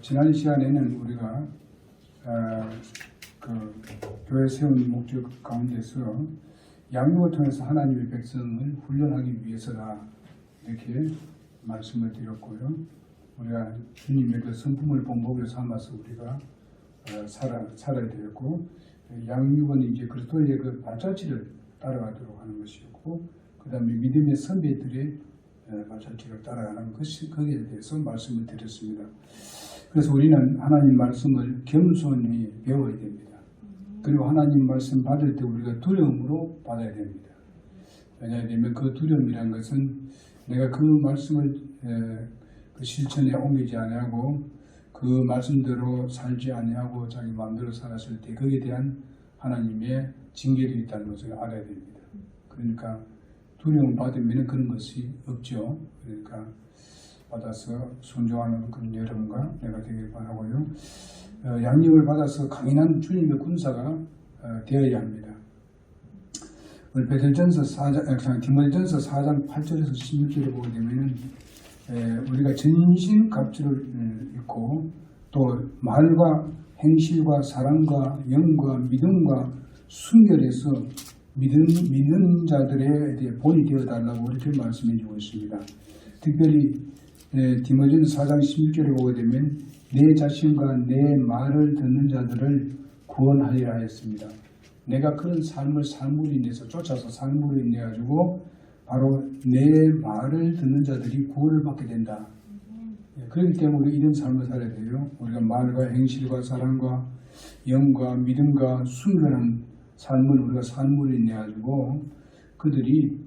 지난 시간에는 우리가 그 교회 세운 목적 가운데서 양육을 통해서 하나님의 백성을 훈련하기 위해서다 이렇게 말씀을 드렸고요. 우리가 주님의 그 성품을 본보기로 삼아서 우리가 살아야 되었고, 양육은 이제 그리스도의 그 발자취를 따라가도록 하는 것이었고, 그 다음에 믿음의 선배들의 발자취를 따라가는 것이 거기에 대해서 말씀을 드렸습니다. 그래서 우리는 하나님 말씀을 겸손히 배워야 됩니다. 그리고 하나님 말씀 받을 때 우리가 두려움으로 받아야 됩니다. 왜냐하면 그 두려움이라는 것은 내가 그 말씀을 그 실천에 옮기지 아니하고 그 말씀대로 살지 아니하고 자기 마음대로 살았을 때 거기에 대한 하나님의 징계도 있다는 것을 알아야 됩니다. 그러니까 두려움 받으면 그런 것이 없죠. 그러니까 받아서 순종하는 그런 여러분과 내가 되길 바라고요. 양육을 받아서 강인한 주님의 군사가 되어야 합니다. 우리 디모데전서 4장 8절에서 16절에 보게 되면 우리가 전신갑주를 입고 또 말과 행실과 사랑과 영과 믿음과 순결에서 믿는 자들에 대해 본이 되어달라고 이렇게 말씀해 주고 있습니다. 특별히 디모데전서 4장 16절에 보게 되면 내 자신과 내 말을 듣는 자들을 구원하리라 했습니다. 내가 그런 삶을 삶으로 인해서 쫓아서 삶으로 인해 가지고 바로 내 말을 듣는 자들이 구원을 받게 된다. 그렇기 때문에 이런 삶을 살아야 돼요. 우리가 말과 행실과 사랑과 영과 믿음과 순결한 삶을 우리가 삶으로 인해 가지고 그들이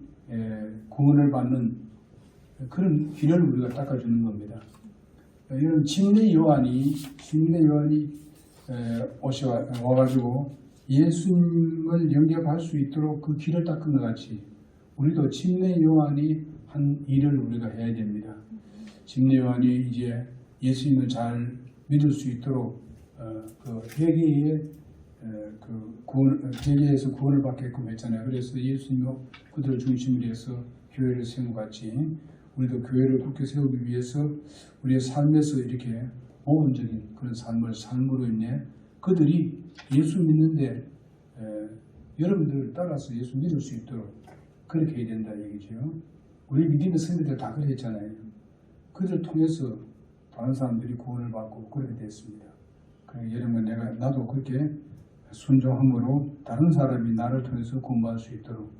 구원을 받는 그런 길을 우리가 닦아주는 겁니다. 이런 침례 요한이 와가지고 예수님을 영접할 수 있도록 그 길을 닦은 것 같이 우리도 침례 요한이 한 일을 우리가 해야 됩니다. 침례 요한이 이제 예수님을 잘 믿을 수 있도록 그 회개에서 구원을 받게끔 했잖아요. 그래서 예수님이 그들을 중심으로 해서 교회를 세운 것 같이 우리도 교회를 굳게 세우기 위해서 우리의 삶에서 이렇게 모범적인 그런 삶으로 인해 그들이 예수 믿는데 여러분들을 따라서 예수 믿을 수 있도록 그렇게 해야 된다 얘기죠. 우리 믿음의 선배들 다 그랬잖아요. 그들을 통해서 다른 사람들이 구원을 받고 그렇게 됐습니다. 그러니까 여러분 나도 그렇게 순종함으로 다른 사람이 나를 통해서 구원받을 수 있도록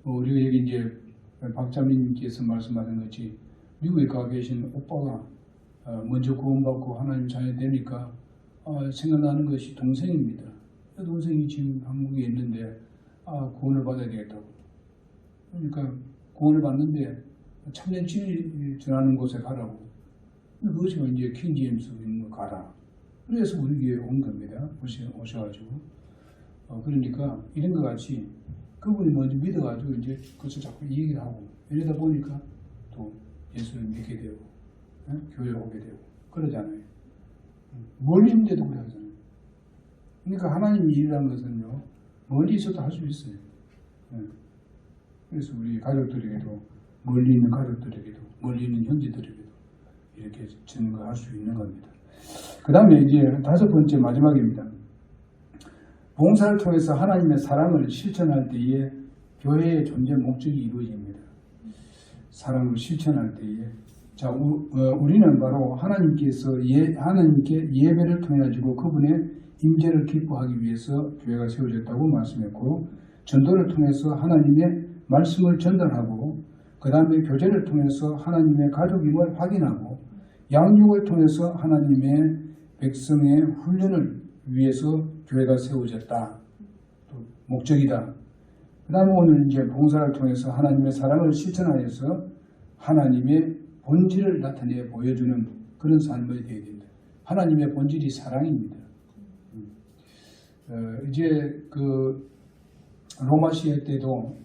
우리가 여기 이제 박자민님께서 말씀하신 것이 미국에 가 계신 오빠가 먼저 구원받고 하나님 자녀 되니까 생각나는 것이 동생입니다. 동생이 지금 한국에 있는데 구원을 받아야 되겠다고. 그러니까 구원을 받는데 참된 진리 전하는 곳에 가라고. 그것이 이제 킹제임스 있는 거 가라. 그래서 우리 교회에 온 겁니다. 오셔가지고. 그러니까 이런 것 같이 그분이 먼저 믿어가지고 이제 그것을 자꾸 얘기를 하고 이러다 보니까 또 예수를 믿게 되고 교회에 오게 되고 그러잖아요. 멀리 있는데도 그래 하잖아요. 그러니까 하나님이 일이라는 것은요 멀리 있어도 할 수 있어요. 그래서 우리 가족들에게도 멀리 있는 가족들에게도 멀리 있는 형제들에게도 이렇게 증거할 수 있는 겁니다. 그 다음에 이제 5번째 마지막입니다. 봉사를 통해서 하나님의 사랑을 실천할 때에 교회의 존재 목적이 이루어집니다. 사랑을 실천할 때에 우리는 바로 하나님께 예배를 통해 가지고 그분의 임재를 기뻐하기 위해서 교회가 세워졌다고 말씀했고, 전도를 통해서 하나님의 말씀을 전달하고, 그 다음에 교제를 통해서 하나님의 가족임을 확인하고, 양육을 통해서 하나님의 백성의 훈련을 위해서 교회가 세워졌다. 또 목적이다. 그 다음에 오늘 이제 봉사를 통해서 하나님의 사랑을 실천하여서 하나님의 본질을 나타내 보여주는 그런 삶이 되어야 됩니다. 하나님의 본질이 사랑입니다. 이제 그 로마 시대 때도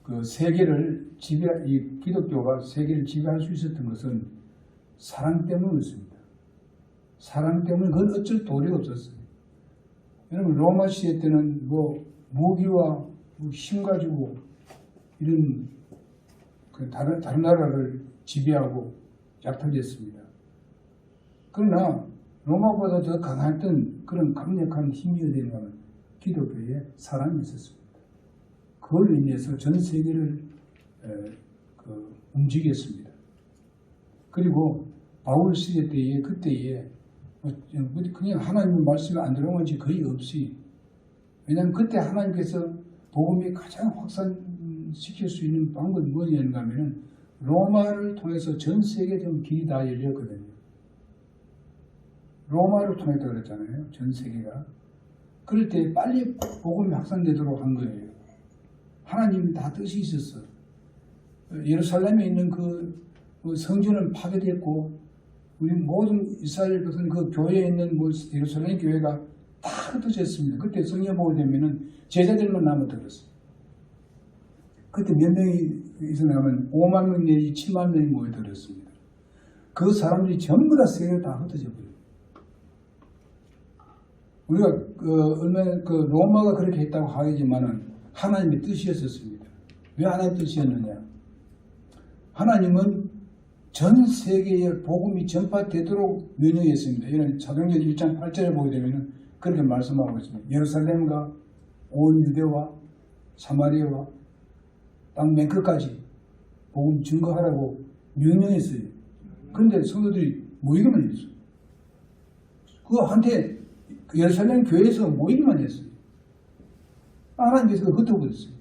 그 세계를 기독교가 세계를 지배할 수 있었던 것은 사랑 때문이었습니다. 사랑 때문에 그건 어쩔 도리가 없었어요. 여러분 로마 시대 때는 무기와 힘 가지고 이런 다른 나라를 지배하고 약탈했습니다. 그러나 로마보다 더 강했던 그런 강력한 힘이 어디냐면 기독교에 사랑이 있었습니다. 그걸로 인해서 전 세계를 움직였습니다. 그리고 바울 시대 때에 그때에 그냥 하나님의 말씀이 안 들어온 지 거의 없이, 왜냐하면 그때 하나님께서 복음이 가장 확산시킬 수 있는 방법이 뭐였는가 하면 로마를 통해서 전 세계적인 길이 다 열렸거든요. 로마를 통했다고 그랬잖아요. 전 세계가. 그럴 때 빨리 복음이 확산되도록 한 거예요. 하나님이 다 뜻이 있었어. 예루살렘에 있는 그 성전은 파괴됐고, 우리 모든 이스라엘 백성 그 교회에 있는 예루살렘 교회가 다 흩어졌습니다. 그때 성경 보게 되면은 제자들만 남아들었어요. 그때 몇 명이 있었냐면 5만 명 내지 7만 명이 모여들었습니다. 그 사람들이 전부 다 세계로 다 흩어져 버려요. 우리가 얼마나 로마가 그렇게 했다고 하겠지만은 하나님의 뜻이었었습니다. 왜 하나님의 뜻이었느냐? 하나님은 전 세계에 복음이 전파되도록 명령했습니다. 이런 사도행전 1장 8절에 보게 되면 그렇게 말씀하고 있습니다. 예루살렘과 온 유대와 사마리아와 땅 맨 끝까지 복음 증거하라고 명령했어요. 그런데 성도들이 모이기만 했어요. 그한테 예루살렘 교회에서 모이기만 했어요. 하나님께서 흩어버렸어요.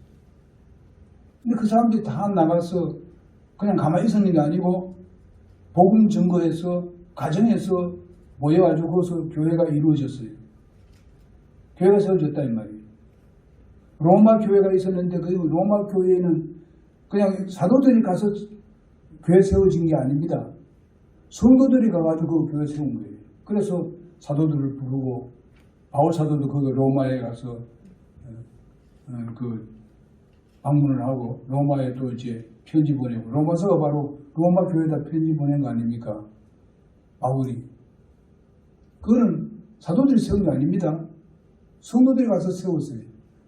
근데 그 사람들이 다 나가서 그냥 가만히 있었는 게 아니고 복음 증거해서 가정에서 모여가지고 거기서 교회가 이루어졌어요. 교회가 세워졌다 이 말이에요. 로마 교회가 있었는데 그 로마 교회는 그냥 사도들이 가서 교회 세워진 게 아닙니다. 성도들이 가가지고 그 교회 세운 거예요. 그래서 사도들을 부르고 바울 사도도 그 로마에 가서 그 방문을 하고 로마에 또 이제 편지 보내고, 로마서가 바로 로마 교회에다 편지 보낸 거 아닙니까? 바울이. 그거는 사도들이 세운 게 아닙니다. 성도들이 가서 세웠어요.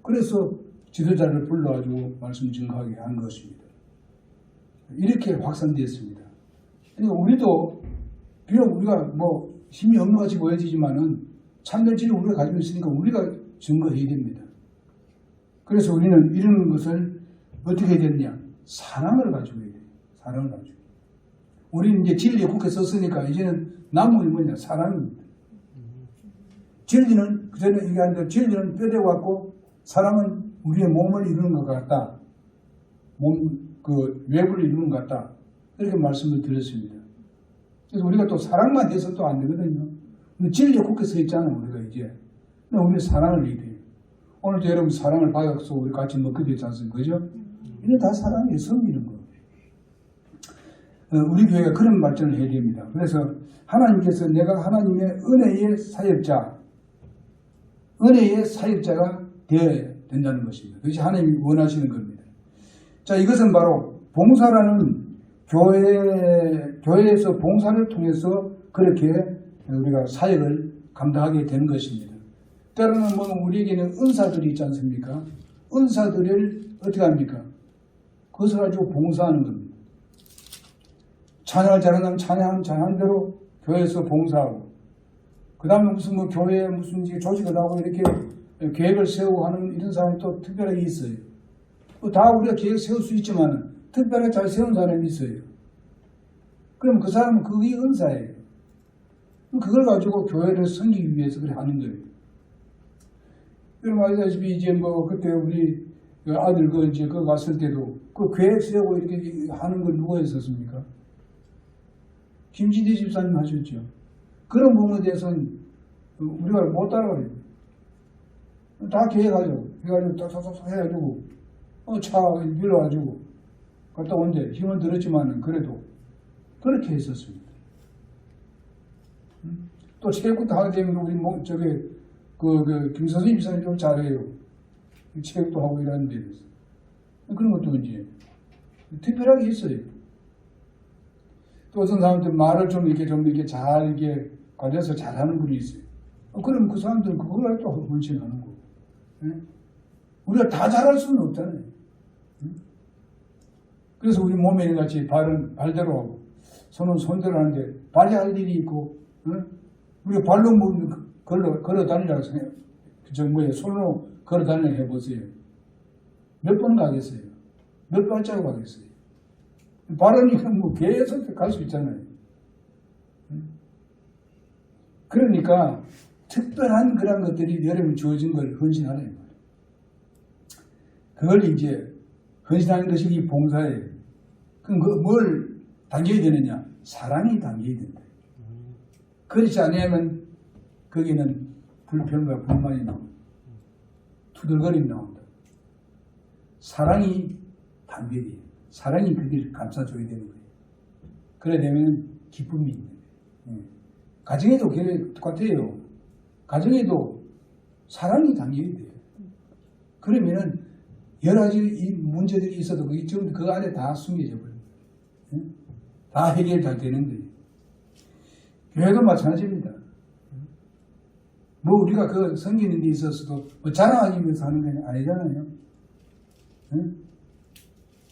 그래서 지도자를 불러가지고 말씀 증거하게 한 것입니다. 이렇게 확산되었습니다. 그러니까 우리도 비록 우리가 뭐 힘이 없는 것 같이 보여지지만은 참된 진리 우리가 가지고 있으니까 우리가 증거해야 됩니다. 그래서 우리는 이런 것을 어떻게 해야 되느냐? 사랑을 가지고 해야 돼요. 사랑을 가지고. 우리는 이제 진리에 굳게 썼으니까 이제는 남은 게 뭐냐? 사랑입니다. 진리는 그전에 얘기한 대로 진리는 뼈대고 같고 사랑은 우리의 몸을 이루는 것 같다. 외부를 이루는 것 같다. 이렇게 말씀을 드렸습니다. 그래서 우리가 또 사랑만 해서 또 안 되거든요. 진리에 굳게 서 있잖아요. 우리가 이제. 근데 우리는 사랑을 해야 돼요. 오늘도 여러분 사랑을 받아서 우리 같이 먹게 되지 않습니까? 그죠? 이게 다 사랑이에요. 섬기는 거. 우리 교회가 그런 발전을 해야 됩니다. 그래서 하나님께서 내가 하나님의 은혜의 사역자가 되어야 된다는 것입니다. 그것이 하나님이 원하시는 겁니다. 자, 이것은 바로 봉사라는 교회에서 봉사를 통해서 그렇게 우리가 사역을 감당하게 되는 것입니다. 때로는 뭐 우리에게는 은사들이 있지 않습니까? 은사들을 어떻게 합니까? 그것을 가지고 봉사하는 겁니다. 찬양을 잘하는 찬양한 대로 교회에서 봉사하고, 그 다음에 무슨 뭐 교회에 무슨 조직을 하고 이렇게 계획을 세우고 하는 이런 사람이 또 특별하게 있어요. 다 우리가 계획 세울 수 있지만 특별하게 잘 세운 사람이 있어요. 그럼 그 사람은 그게 은사예요. 그걸 가지고 교회를 섬기기 위해서 그렇게 하는 거예요. 여러분 아시다시피 이제 뭐 그때 우리 아들 그거 갔을 때도 그 계획 세우고 이렇게 하는 걸 누가 했었습니까? 김진대 집사님 하셨죠. 그런 부분에 대해서는 우리가 못 따라가요. 다 계획하죠. 해가지고 탁탁탁 해가지고 차 밀어가지고 갔다 온데 힘은 들었지만은 그래도 그렇게 했었습니다. 또 체육도 하게 되면 우리 김선생 집사님 좀 잘해요. 체육도 하고 이러는 데 있어요. 그런 것도 이제 특별하게 있어요. 또 어떤 사람들 말을 좀 이렇게 잘 이렇게 가져서 잘하는 분이 있어요. 그럼 그 사람들은 그걸 또 헌신하는 거고. 우리가 다 잘할 수는 없잖아요. 그래서 우리 몸에 같이 발은 발대로 하고 손은 손대로 하는데 발이 할 일이 있고 우리 발로 걸어 다니라고 생각, 손으로 걸어 다니라고 해보세요. 몇 번 가겠어요? 몇 발자국 가겠어요? 발으니까 뭐 계속 갈 수 있잖아요. 그러니까 특별한 그런 것들이 여러분 주어진 걸 헌신하라. 그걸 이제 헌신하는 것이 이 봉사예요. 그럼 뭘 담겨야 되느냐? 사랑이 담겨야 된다. 그렇지 않으면 거기는 불평과 불만이 나온다. 투덜거림이 나온다. 사랑이 담겨야 돼요. 사랑이 그들을 감싸줘야 되는 거예요. 그래 되면 기쁨이 있는 거예요. 가정에도 똑같아요. 가정에도 사랑이 담겨야 돼요. 그러면은 여러 가지 이 문제들이 있어도 그게 좀 그 안에 다 숨겨져 버립니다. 다 해결 잘 되는데. 교회도 마찬가지입니다. 뭐 우리가 그 섬기는 데 있어서도 뭐 자랑하기 위해서 하는 게 아니잖아요.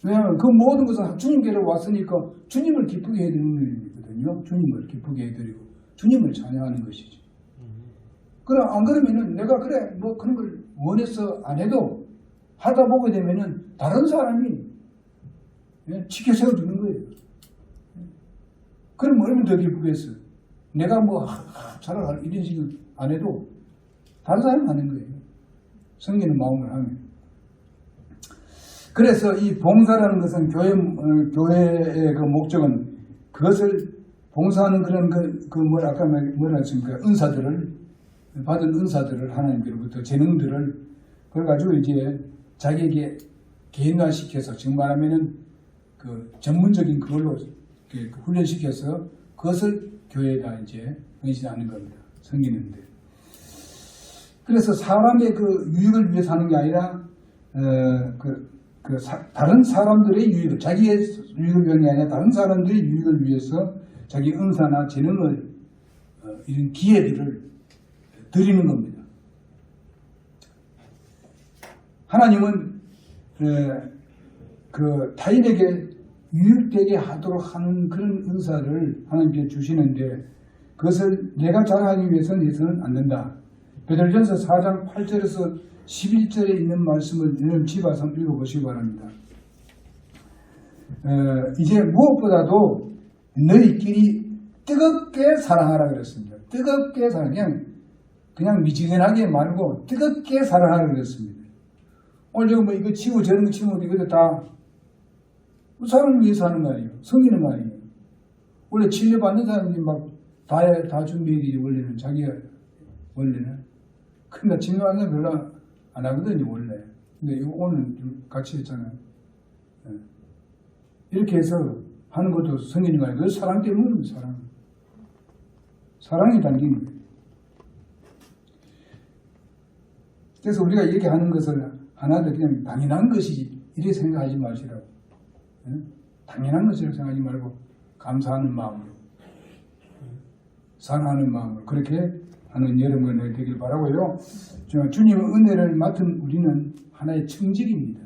왜냐하면 그 모든 것은 주님께로 왔으니까 주님을 기쁘게 해드리는 일이거든요. 주님을 기쁘게 해드리고 주님을 찬양하는 것이죠. 그럼 안 그러면은 내가 그래 뭐 그런 걸 원해서 안 해도 하다 보게 되면은 다른 사람이 지켜 세워주는 거예요. 그럼 얼마나 더 기쁘겠어. 내가 뭐 자랑할 이런 식으로 안 해도 다른 사람이 하는 거예요. 섬기는 마음을 하면. 그래서 이 봉사라는 것은 교회의 그 목적은 그것을 봉사하는 그런 아까 뭐라 했습니까? 받은 은사들을 하나님께로부터 재능들을 그걸 가지고 이제 자기에게 개인화시켜서 지금 말하면은 그 전문적인 그걸로 훈련시켜서 그것을 교회에다 이제 헌신하는 겁니다. 섬기는데. 그래서 사람의 그 유익을 위해서 하는 게 아니라 다른 사람들의 유익을, 자기의 유익을 위한 게 아니라 다른 사람들의 유익을 위해서 자기 은사나 재능을 이런 기회들을 드리는 겁니다. 하나님은 그 타인에게 유익되게 하도록 하는 그런 은사를 하나님께 주시는데 그것을 내가 자랑하기 위해서는 해서는 안 된다. 베드로전서 4장 8절에서 11절에 있는 말씀을 여러분 집어서 읽어보시기 바랍니다. 이제 무엇보다도 너희끼리 뜨겁게 사랑하라 그랬습니다. 뜨겁게 그냥 미지근하게 말고 뜨겁게 사랑하라 그랬습니다. 오늘 지금 뭐 이거 치고 저런 거 치고 이것도 다 사람을 위해서 하는 거 아니에요. 섬기는 거 아니에요. 원래 진료받는 사람들이 막 다 준비해야지 원래는 자기가 원래는. 근데 진료하는 사람 별로 안 하거든요 원래. 근데 이거 오늘 좀 같이 했잖아요. 이렇게 해서 하는 것도 섬기는 거 아니에요. 그 사랑 때문입니다. 사랑이 담긴 거예요. 그래서 우리가 이렇게 하는 것을 하나도 그냥 당연한 것이지 이렇게 생각하지 마시라고. 당연한 것이라고 생각하지 말고 감사하는 마음으로 사랑하는 마음으로 그렇게 하는 여러분이 되길 바라고요. 주님의 은혜를 맡은 우리는 하나의 청지기입니다.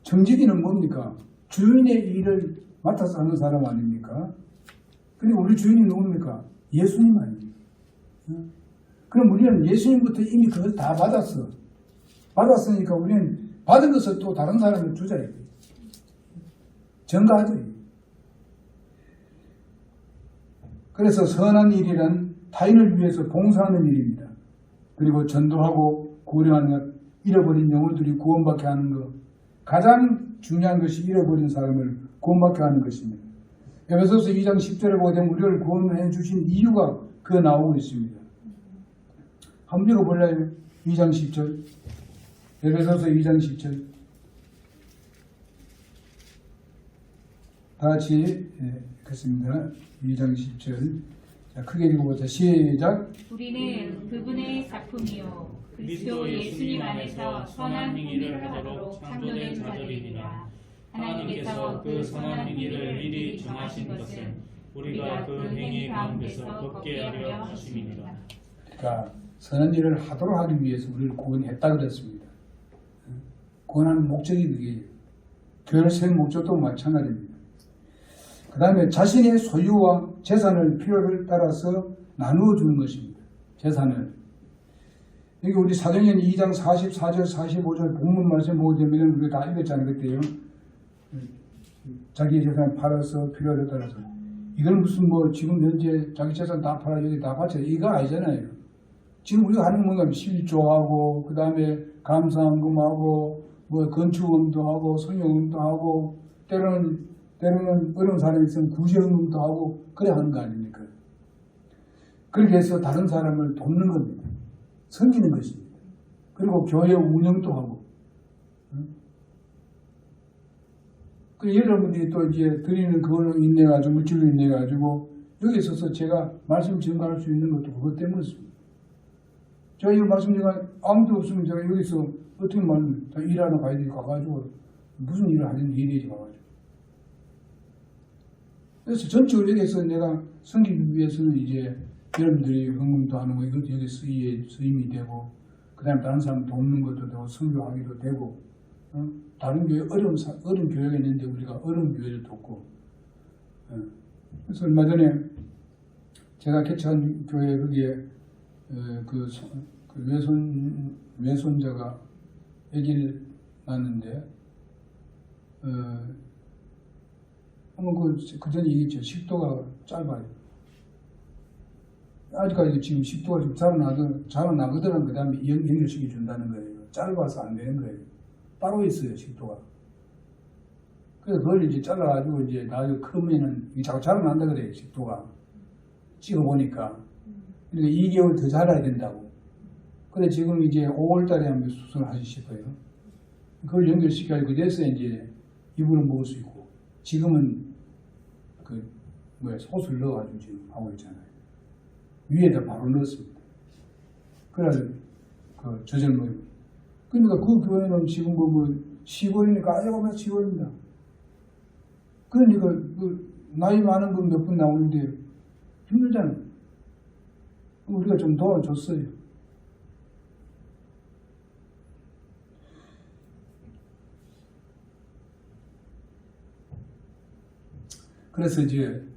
청지기는 뭡니까? 주인의 일을 맡아서 하는 사람 아닙니까? 근데 우리 주인이 누굽니까? 예수님 아닙니까? 그럼 우리는 예수님부터 이미 그걸 다 받았으니까 우리는 받은 것을 또 다른 사람을 주자. 전가하자. 그래서 선한 일이란 타인을 위해서 봉사하는 일입니다. 그리고 전도하고 구령하는 것, 잃어버린 영혼들이 구원받게 하는 것, 가장 중요한 것이 잃어버린 사람을 구원받게 하는 것입니다. 에베소서 2장 10절에 보게 되면 우리를 구원해 주신 이유가 그거 나오고 있습니다. 한번 읽어볼래요? 2장 10절. 에베소서 2장 10절. 다 같이 읽겠습니다. 2장 10절. 자, 크게 읽어보자. 시작. 우리는 그분의 작품이요 그리스도 예수님 안에서 선한 행위를 하도록 창조된 자들이니라. 하나님께서 그 선한 행위를 미리 정하신 것은 우리가 그 행위 가운데서 걷게 하려 하심입니다. 그러니까 선한 일을 하도록 하기 위해서 우리를 구원했다 그랬습니다. 구원하는 목적이 그게 교회를 세운 목적도 마찬가지입니다. 그 다음에 자신의 소유와 재산을 필요를 따라서 나누어 주는 것입니다. 재산을. 여기 우리 사도행전 2장 44절 45절 본문 말씀 보게 되면 우리가 다 읽었잖아요. 그때요. 자기의 재산을 팔아서 필요를 따라서. 이건 무슨 뭐 지금 현재 자기 재산 다 팔아 여기 다 바쳐 이거 아니잖아요. 지금 우리가 하는 뭔가 실조하고 그 다음에 감사헌금하고 뭐 건축헌금도 하고 성령헌금도 하고 때로는 어려운 사람이 있으면 구제헌금도 하고 그래 하는 거 아닙니까? 그렇게 해서 다른 사람을 돕는 겁니다. 섬기는 것입니다. 그리고 교회 운영도 하고. 그 여러분들이 또 이제 드리는 그걸로 인해가지고 물질로 인해가지고 여기 있어서 제가 말씀 전가할 수 있는 것도 그것 때문이었습니다. 제가 이 말씀 제가 아무도 없으면 제가 여기서 어떻게 말하면 다 일하러 가야 되니까 가가지고 무슨 일을 하든지 일해야지 가가지고. 그래서 전적으로 여기서 내가 섬기기 위해서는 이제 여러분들이 헌금도 하는 거 이것도 여기 쓰임이 되고 그 다음에 다른 사람 돕는 것도 되고 선교하기도 되고 다른 교회 어려운 교회가 있는데 우리가 어려운 교회를 돕고 그래서 얼마 전에 제가 개척한 교회 거기에 그 외손자가 아기를 낳았는데 한번 그 전에 얘기했죠. 식도가 짧아요. 아직까지 지금 식도가 좀 자라나거든 그 다음에 연결시켜 준다는 거예요. 짧아서 안 되는 거예요. 따로 있어요, 식도가. 그래서 그걸 이제 잘라가지고 이제 나중에 크면은 자꾸 자라난다 그래요, 식도가. 찍어보니까. 그러니까 2개월 더 자라야 된다고. 그래 지금 이제 5월달에 한번 수술을 하실 거예요. 그걸 연결시켜가지고 그래서 이제 입으로 먹을 수 있고. 지금은 솥을 넣어가지고 지금 하고 있잖아요. 위에다 바로 넣었습니다. 그래가지고 저절로. 그러니까 그 교회는 지금 보면 시골이니까 아주 보면 시골입니다. 그러니까 나이 많은 분 몇 분 나오는데 힘들잖아요. 우리가 좀 도와줬어요. 그래서 이제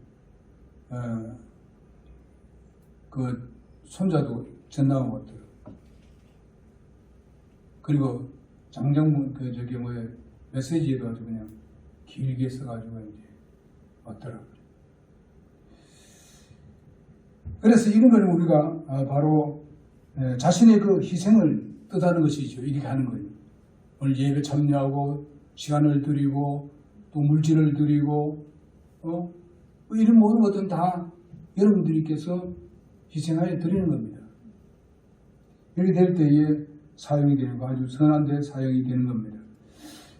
그 손자도 전당하고 왔더라고요. 그리고 장정문 메시지에도 아주 그냥 길게 써가지고 이제 왔더라고요. 그래서 이런 걸 우리가 바로 자신의 그 희생을 뜻하는 것이죠. 이렇게 하는 거예요. 오늘 예배 참여하고 시간을 드리고 또 물질을 드리고 이런 모든 것들은 다 여러분들께서 희생하여 드리는 겁니다. 이렇게 될 때에 사용이 되는 거 아주 선한 데 사용이 되는 겁니다.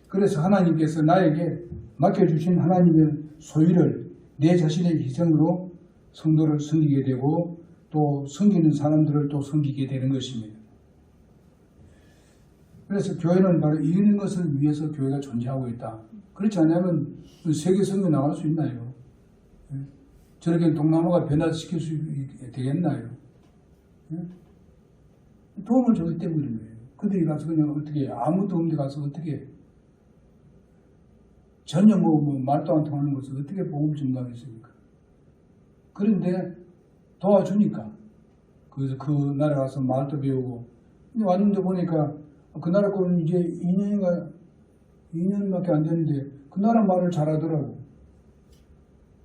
그래서 하나님께서 나에게 맡겨주신 하나님의 소유를 내 자신의 희생으로 성도를 섬기게 되고 또 섬기는 사람들을 또 섬기게 되는 것입니다. 그래서 교회는 바로 이런 것을 위해서 교회가 존재하고 있다. 그렇지 않으면 세계 선교 나갈 수 있나요? 저렇게 동남아가 변화시킬 수 되겠나요? 도움을 줬기 때문에 그런 거예요. 그들이 가서 그냥 어떻게 아무도 없는데 가서 어떻게 전혀 말도 안 통하는 것을 어떻게 복음 전가하겠습니까? 그런데 도와주니까 그래서 그 나라 가서 말도 배우고 근데 왔는데 보니까 그 나라 거는 이제 2년밖에 안 됐는데 그 나라 말을 잘하더라고.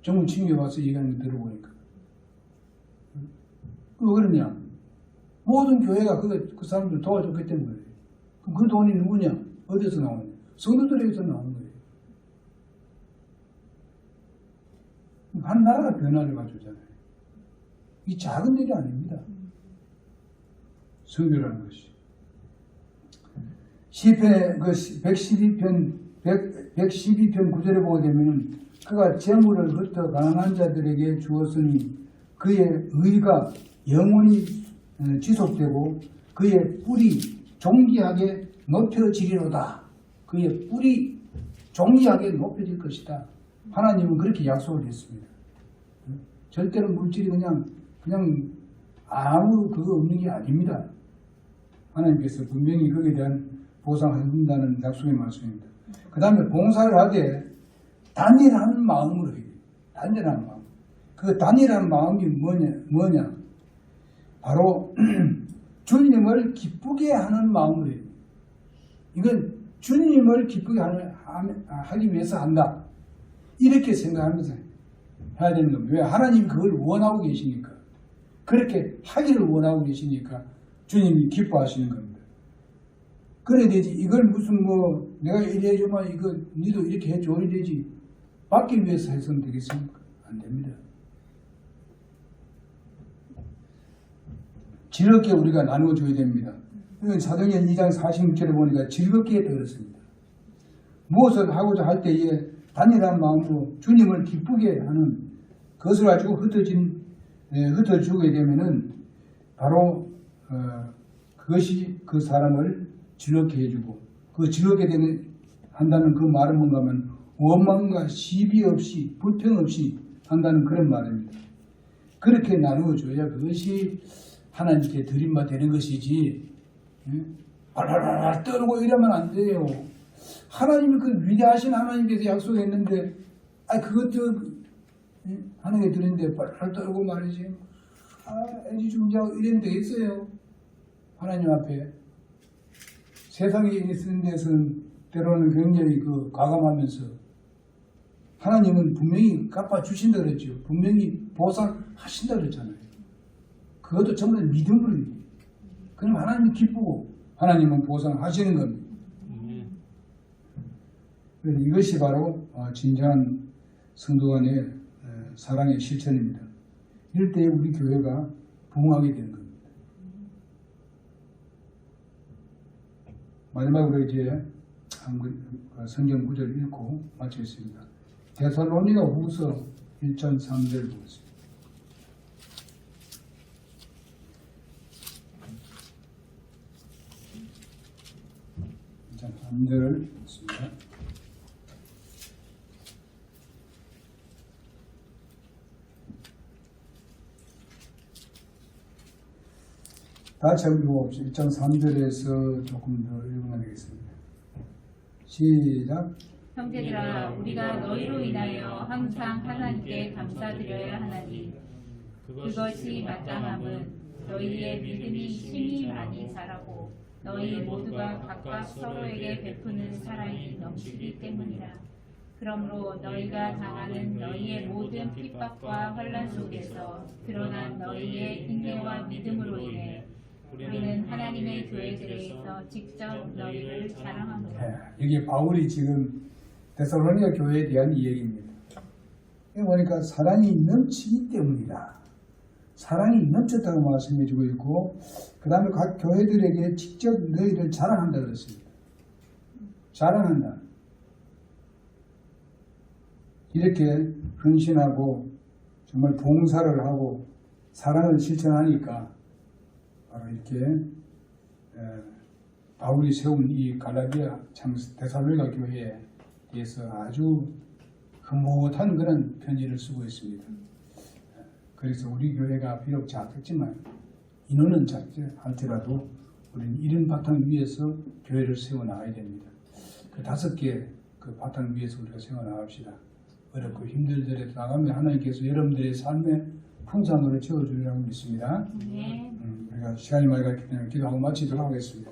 정말 친구에 와서 얘기하는 거 들어보니까. 왜 그러냐? 모든 교회가 그 사람들 도와줬기 때문에. 그럼 그 돈이 누구냐? 어디서 나오냐? 성도들에게서 나오는 거예요. 한 나라가 변화를 가져오잖아요. 이 작은 일이 아닙니다. 선교라는 것이. 시편의 112편 9절에 보게 되면 그가 재물을 흩어 가난한 자들에게 주었으니 그의 의가 영원히 지속되고 그의 뿔이 존귀하게 높여지리로다. 그의 뿔이 존귀하게 높여질 것이다. 하나님은 그렇게 약속을 했습니다. 절대로 물질이 그냥 아무 그거 없는 게 아닙니다. 하나님께서 분명히 거기에 대한 보상한다는 약속의 말씀입니다. 그 다음에 봉사를 하되 단일한 마음으로 해요. 단일한 마음. 그 단일한 마음이 뭐냐? 바로 주님을 기쁘게 하는 마음이에요. 이건 주님을 기쁘게 하기 위해서 한다. 이렇게 생각하면서 해야 되는 겁니다. 왜? 하나님이 그걸 원하고 계시니까. 그렇게 하기를 원하고 계시니까 주님이 기뻐하시는 겁니다. 그래야 되지. 이걸 무슨 내가 이래 해주면 이거 니도 이렇게 해줘 이래지. 받기 위해서 해서는 되겠습니까? 안 됩니다. 즐겁게 우리가 나누어줘야 됩니다. 이건 사도행전 2장 46절에 보니까 즐겁게 했다 그랬습니다. 무엇을 하고자 할 때에 단일한 마음으로 주님을 기쁘게 하는 그것을 가지고 흩어주게 되면은 바로 그것이 그 사람을 즐겁게 해주고 그 즐겁게 한다는 그 말은 뭔가 하면 원망과 시비 없이 불평 없이 한다는 그런 말입니다. 그렇게 나누어줘야 그것이 하나님께 드림바 되는 것이지 발랄랄 떨고 이러면 안 돼요. 하나님이 그 위대하신 하나님께서 약속했는데 그것도 하나님께 드렸는데 발랄 떨고 말이지 애지중지하고 이러면 되겠어요. 하나님 앞에 세상에 있는 데서는 때로는 굉장히 과감하면서 하나님은 분명히 갚아주신다 그랬죠. 분명히 보상하신다 그랬잖아요. 그것도 전부 다 믿음으로 얘기해요. 그럼 하나님이 기쁘고 하나님은 보상하시는 겁니다. 이것이 바로 진정한 성도 간의 사랑의 실천입니다. 이럴 때 우리 교회가 부흥하게 되는 겁니다. 마지막으로 이제 성경 구절 읽고 마치겠습니다. 데살로니가 후서 1장 3절 보겠습니다. 1장 3절을 읽습니다. 다시 한번 읽어봅시다. 1장 3절에서 조금 더 읽으면 되겠습니다. 시작. 형제들아 우리가 너희로 인하여 항상 하나님께 감사드려야 하나니 그것이 마땅함은 너희의 믿음이 심히 많이 자라고 너희 모두가 각각 서로에게 베푸는 사랑이 넘치기 때문이라. 그러므로 너희가 당하는 너희의 모든 핍박과 환난 속에서 드러난 너희의 인내와 믿음으로 인해 우리는 하나님의 교회들에서 직접 너희를 자랑합니다. 이게 바울이 지금 데살로니가 교회에 대한 이야기입니다. 그러니까 사랑이 넘치기 때문이다. 사랑이 넘쳤다고 말씀해주고 있고 그 다음에 각 교회들에게 직접 너희를 자랑한다 그랬습니다. 자랑한다. 이렇게 헌신하고 정말 봉사를 하고 사랑을 실천하니까 바로 이렇게 바울이 세운 이 갈라디아 데살로니가 교회에 대해서 아주 흐뭇한 그런 편지를 쓰고 있습니다. 그래서 우리 교회가 비록 작겠지만 인원은 작지 할지라도 우리는 이런 바탕 위에서 교회를 세워나가야 됩니다. 그 5개 그 바탕 위에서 우리가 세워나갑시다. 어렵고 힘들더라도 나가면 하나님께서 여러분들의 삶에 풍성함을 채워주리라고 믿습니다. 우리가 시간이 많이 갔기 때문에 기도하고 마치도록 하겠습니다.